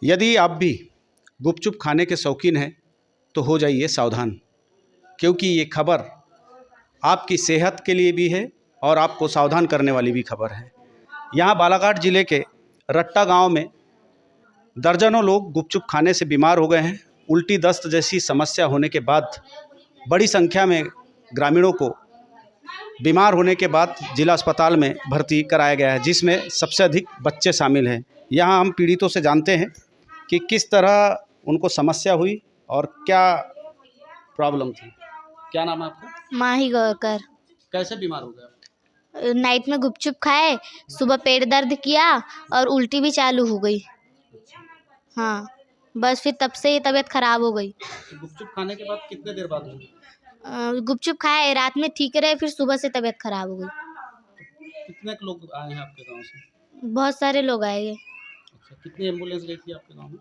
यदि आप भी गुपचुप खाने के शौकीन हैं तो हो जाइए सावधान, क्योंकि ये खबर आपकी सेहत के लिए भी है और आपको सावधान करने वाली भी खबर है। यहाँ बालाघाट ज़िले के रट्टा गांव में दर्जनों लोग गुपचुप खाने से बीमार हो गए हैं। उल्टी दस्त जैसी समस्या होने के बाद बड़ी संख्या में ग्रामीणों को बीमार होने के बाद जिला अस्पताल में भर्ती कराया गया है, जिसमें सबसे अधिक बच्चे शामिल हैं। यहाँ हम पीड़ितों से जानते हैं कि किस तरह उनको समस्या हुई और क्या प्रॉब्लम थी। क्या नाम है आपका? माही गौरकर। कैसे बीमार हो गए आप? नाइट में गुपचुप खाए, सुबह पेट दर्द किया और उल्टी भी चालू हो गई। हाँ, बस फिर तब से ये तबीयत खराब हो गई। तो गुपचुप खाने के बाद कितने देर बाद हुई? गुपचुप खाए, रात में ठीक रहे, फिर सुबह से तबीयत खराब हो गई। कितने लोग आए हैं आपके गांव से? बहुत सारे लोग आए हैं। अच्छा, कितनी एम्बुलेंस गई थी आपके गांव में?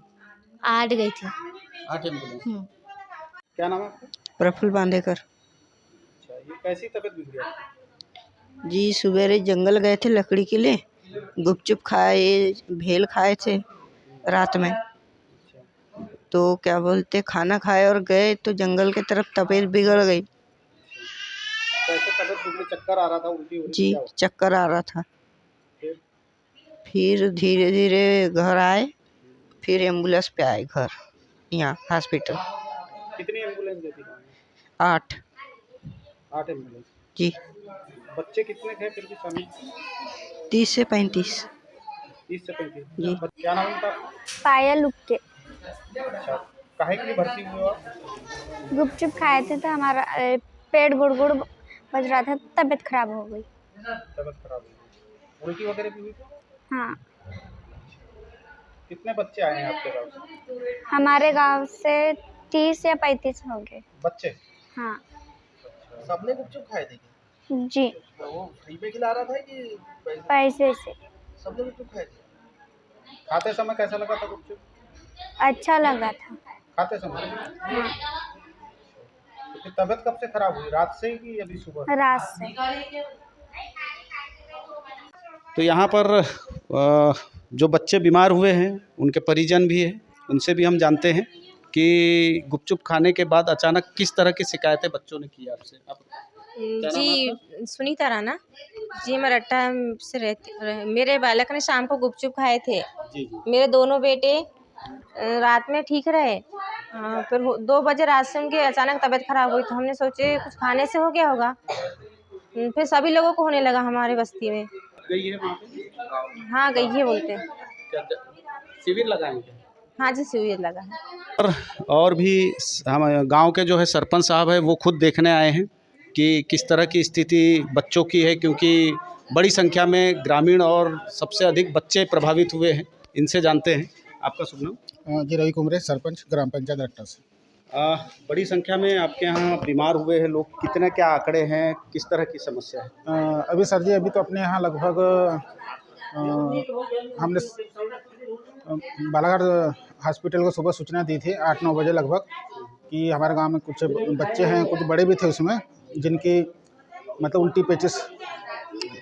8 गई थी। 8 एम्बुलेंस। क्या नाम है आपका? प्रफुल्ल बांदेकर। अच्छा, ये कैसी तबीयत बिगड़ी आपकी? जी सवेरे जंगल गए थे लकड़ी के लिए, गुपचुप खाए, भेल खाए थे रात में। तो क्या बोलते खाना खाए और गए तो जंगल की तरफ तबीयत बिगड़ गई। कैसे तबीयत बिगड़ी? चक्कर आ रहा था, उल्टी हो रही थी, जी क्या हुआ? चक्कर आ रहा था। फिर धीरे धीरे घर आए, फिर एम्बुलेंस पे आए घर, यहाँ हॉस्पिटल। कितनी एम्बुलेंस गई थी गाँव में? 8। 8 एम्बुलेंस। जी बच्चे कितने थे फिर भी शामिल? 30 से 35। 30 से 35। जी क्या नाम उनका? पायल लुक्के। अच्छा, काहे के लिए भर्ती हुए हो आप? गुपचुप खाए थे तो हमारा पेट गुड़गुड़ बज रहा था, तबीयत खराब हो गई। तबीयत खराब हो गई, उल्टी वगैरह भी हुई थी? हाँ, कितने बच्चे आए हैं आपके गाँव से? हमारे गांव से 30 या 35 हो गए। बच्चे? हाँ सबने गुपचुप खाए थे क्या? जी, तो वो फ्री में खिला रहा था कि पैसे से। सबने गुपचुप खाए थे? खाते समय कैसा लगा था गुपचुप? अच्छा लगा था। खाते समय? हाँ, तो फिर तबीयत कब से खराब हुई? रात से कि अभी सुबह? रात से। तो यहाँ पर जो बच्चे बीमार हुए हैं उनके परिजन भी हैं, उनसे भी हम जानते हैं कि गुपचुप खाने के बाद अचानक किस तरह की शिकायतें बच्चों ने की आपसे। आप क्या नाम है आपका? जी सुनीता राणा जी, मैं रट्टा से मेरे बालक ने शाम को गुपचुप खाए थे। जी जी। मेरे दोनों बेटे रात में ठीक रहे। फिर 2 बजे रात से उनकी अचानक तबीयत खराब हुई, तो हमने सोचे कुछ खाने से हो गया होगा। फिर सभी लोगों को होने लगा हमारे बस्ती में। गई है वहाँ पे? हाँ गई है बोलते हैं। क्या शिविर लगाए हैं? हाँ जी शिविर लगा है। और भी हम गांव के जो है सरपंच साहब है वो खुद देखने आए हैं कि किस तरह की स्थिति बच्चों की है, क्योंकि बड़ी संख्या में ग्रामीण और सबसे अधिक बच्चे प्रभावित हुए हैं। इनसे जानते हैं। आपका शुभ नाम? जी रवि कुमरे, सरपंच ग्राम पंचायत रट्टा से। बड़ी संख्या में आपके यहाँ बीमार हुए हैं लोग, कितने क्या आंकड़े हैं, किस तरह की समस्या है? अभी सर जी अभी तो अपने यहाँ लगभग हमने बालाघाट हॉस्पिटल को सुबह सूचना दी थी 8-9 बजे लगभग कि हमारे गांव में कुछ बच्चे हैं, कुछ बड़े भी थे उसमें, जिनकी मतलब उल्टी पेचिस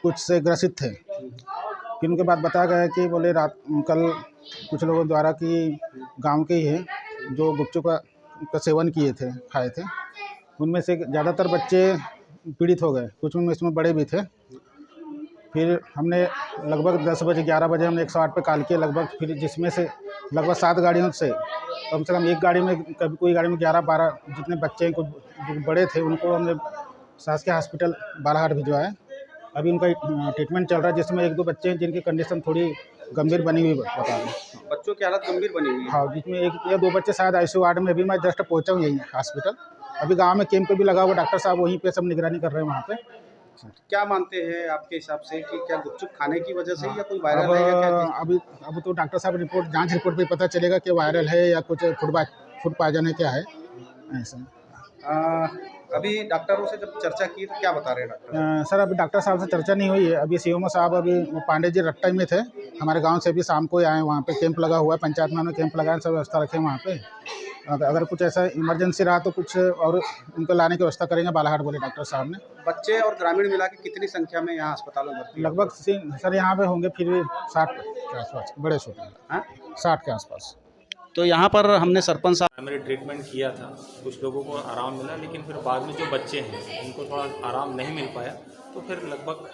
कुछ से ग्रसित थे। फिर उनके बाद बताया गया कि बोले रात कल कुछ लोगों द्वारा कि गांव के ही है जो गुपचुप का सेवन किए थे, खाए थे। उनमें से ज़्यादातर बच्चे पीड़ित हो गए, कुछ उनमें इसमें बड़े भी थे। फिर हमने लगभग 10 बजे 11 बजे हमने 108 पे कॉल किया लगभग, फिर जिसमें से लगभग 7 गाड़ियों से कम से कम एक गाड़ी में, कभी कोई गाड़ी में 11-12 जितने बच्चे हैं, कुछ जो बड़े थे उनको हमने शासकीय हॉस्पिटल बालाघाट भिजवाया। अभी उनका ट्रीटमेंट चल रहा है, जिसमें 1-2 बच्चे हैं जिनकी कंडीशन थोड़ी गंभीर बनी हुई बता रहे हैं। बच्चों की हालत गंभीर बनी हुई है? हाँ, जिसमें 1 या 2 बच्चे शायद आईसीयू वार्ड में। अभी मैं जस्ट पहुंचा हूँ यहीं हॉस्पिटल। अभी गांव में कैंप भी लगा हुआ, डॉक्टर साहब वहीं पे सब निगरानी कर रहे हैं वहाँ पे। क्या मानते हैं आपके हिसाब से कि क्या गुपचुप खाने की वजह से या कोई वायरल है या क्या? अब तो डॉक्टर साहब रिपोर्ट, जांच रिपोर्ट पे पता चलेगा कि वायरल है या कुछ फूड पॉइजन है, क्या है ऐसा। अभी डॉक्टरों से जब चर्चा की तो क्या बता रहे हैं डॉक्टर? सर अभी डॉक्टर साहब से चर्चा नहीं हुई है। अभी सीएमओ साहब अभी पांडे जी रट्टा में थे, हमारे गांव से भी शाम को आए। वहाँ पे कैंप लगा हुआ है, पंचायत में हमने कैंप लगाया, सब व्यवस्था रखे वहाँ पे। अगर कुछ ऐसा इमरजेंसी रहा तो कुछ और उनको लाने की व्यवस्था करेंगे बालाघाट, बोले डॉक्टर साहब ने। बच्चे और ग्रामीण मिला के कितनी संख्या में यहाँ अस्पताल में भर्ती? लगभग सर यहाँ पे होंगे फिर भी 60 के आसपास, बड़े छोटे 60 के आसपास। तो यहाँ पर हमने सरपंच साहब प्राइमरी ट्रीटमेंट किया था, कुछ लोगों को आराम मिला, लेकिन फिर बाद में जो बच्चे हैं उनको थोड़ा आराम नहीं मिल पाया, तो फिर लगभग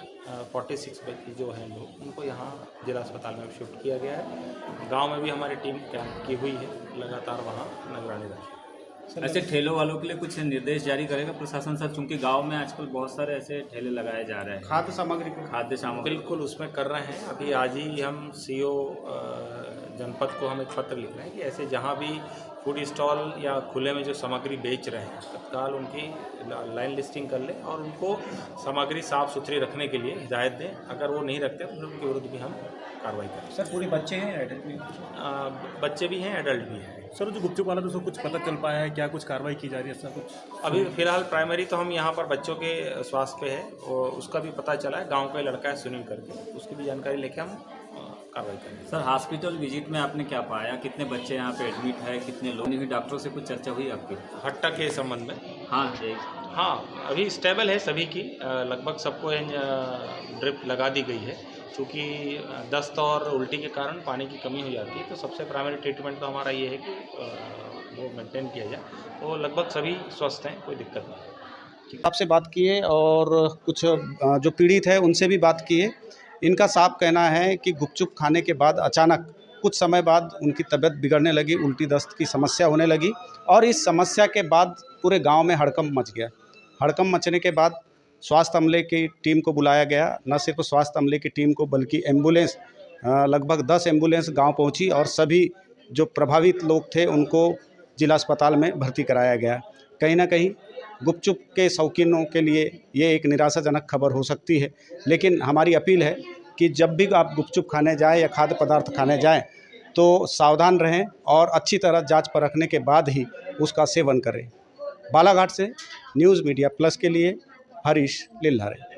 46 बच्चे जो हैं लोग उनको यहाँ जिला अस्पताल में शिफ्ट किया गया है। गांव में भी हमारी टीम कैंप की हुई है, लगातार वहाँ निगरानी रखी। ऐसे ठेलों वालों के लिए कुछ निर्देश जारी करेगा प्रशासन सर, क्योंकि गांव में आजकल बहुत सारे ऐसे ठेले लगाए जा रहे हैं खाद्य सामग्री को खाद्य सामग्री। बिल्कुल उसमें कर रहे हैं। अभी आज ही हम CO जनपद को हम एक पत्र लिख रहे हैं कि ऐसे जहाँ भी फूड स्टॉल या खुले में जो सामग्री बेच रहे हैं तत्काल उनकी लाइन लिस्टिंग कर लें और उनको सामग्री साफ़ सुथरी रखने के लिए हिदायत दें। अगर वो नहीं रखते तो फिर उनके विरुद्ध भी हम कार्रवाई करें। सर पूरे बच्चे हैं एडल्ट भी? बच्चे भी हैं, एडल्ट भी हैं। सर जो गुपचुप वाला तो उसको कुछ पता चल पाया है, क्या कुछ कार्रवाई की जा रही है सर? कुछ अभी फिलहाल प्राइमरी तो हम यहाँ पर बच्चों के स्वास्थ्य पे है और उसका भी पता चला है, गांव का लड़का है सुनील करके, उसकी भी जानकारी लेके हम कार्रवाई करेंगे। सर हॉस्पिटल विजिट में आपने क्या पाया, कितने बच्चे यहाँ पे एडमिट है, कितने लोग हुई, डॉक्टरों से कुछ चर्चा हुई आपकी हट्टा के संबंध में? हाँ, अभी स्टेबल है सभी की, लगभग सबको ड्रिप लगा दी गई है। क्योंकि दस्त और उल्टी के कारण पानी की कमी हो जाती है, तो सबसे प्राइमरी ट्रीटमेंट तो हमारा ये है कि वो मेंटेन किया जाए। तो लगभग सभी स्वस्थ हैं, कोई दिक्कत नहीं। आपसे बात किए और कुछ जो पीड़ित है उनसे भी बात किए। इनका साफ कहना है कि गुपचुप खाने के बाद अचानक कुछ समय बाद उनकी तबीयत बिगड़ने लगी, उल्टी दस्त की समस्या होने लगी और इस समस्या के बाद पूरे गांव में हड़कंप मच गया। हड़कंप मचने के बाद स्वास्थ्य अमले की टीम को बुलाया गया। न सिर्फ स्वास्थ्य अमले की टीम को बल्कि एम्बुलेंस, लगभग 10 एम्बुलेंस गांव पहुंची और सभी जो प्रभावित लोग थे उनको जिला अस्पताल में भर्ती कराया गया। कहीं ना कहीं गुपचुप के शौकीनों के लिए ये एक निराशाजनक खबर हो सकती है, लेकिन हमारी अपील है कि जब भी आप गुपचुप खाने जाएं या खाद्य पदार्थ खाने जाएं तो सावधान रहें और अच्छी तरह जांच परखने के बाद ही उसका सेवन करें। बालाघाट से न्यूज़ मीडिया प्लस के लिए हरीश लिल्हारे।